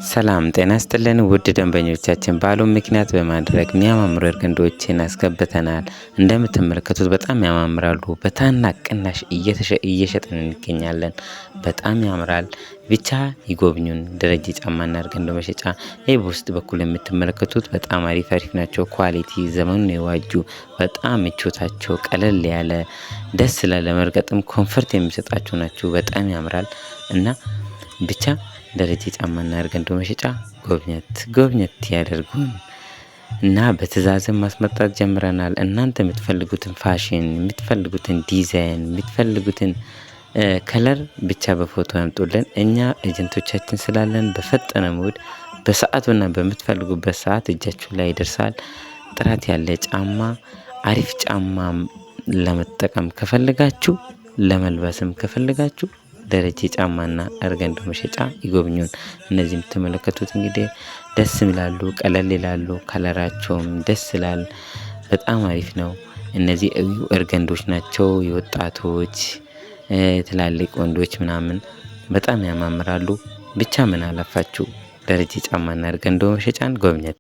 ሰላም ጤና ይስጥልን ውድ ደንበኞቻችን በዓሉን ምክንያት በማድረግ የሚያማምሩ እርገንዶችን አስገብተናል። እንደምትመለከቱት በጣም ያማምራሉ። በታላቅ ቅናሽ እየሸጥን እንገኛለን። በጣም ያምራል። ብቻ ይጎብኙን። ደረጀ ጫማና እርገንዶ መሸጫ። ይሄ በውስጥ በኩል የምትመለከቱት በጣም አሪፍ ናቸው። ኳሊቲ ዘመኑን የዋጁ በጣም ምቾታቸው ቀለል ያለ ደስ ለመርገጥም ኮምፈርት የሚሰጣቸው ናቸው። በጣም ያምራል እና ብቻ ደረጀ ጫማና እርገንዶ መሸጫ ጎብኘት ያደርጉን እና በትዕዛዝም ማስመጣት ጀምረናል። እናንተ የምትፈልጉትን ፋሽን፣ የምትፈልጉትን ዲዛይን፣ የምትፈልጉትን ከለር ብቻ በፎቶ ያምጡልን። እኛ ኤጀንቶቻችን ስላለን በፈጠነ ሞድ በሰዓቱና በምትፈልጉበት ሰዓት እጃችሁ ላይ ይደርሳል። ጥራት ያለ ጫማ፣ አሪፍ ጫማ ለመጠቀም ከፈለጋችሁ፣ ለመልበስም ከፈለጋችሁ ደረጀ ጫማና እርገንዶ መሸጫ ይጎብኙን። እነዚህ የምትመለከቱት እንግዲህ ደስ ይላሉ፣ ቀለል ይላሉ፣ ከለራቸውም ደስ ይላል። በጣም አሪፍ ነው። እነዚህ እርገንዶች ናቸው። የወጣቶች ትላልቅ ወንዶች ምናምን በጣም ያማምራሉ። ብቻ ምን አለፋችሁ ደረጀ ጫማና እርገንዶ መሸጫን ጎብኘት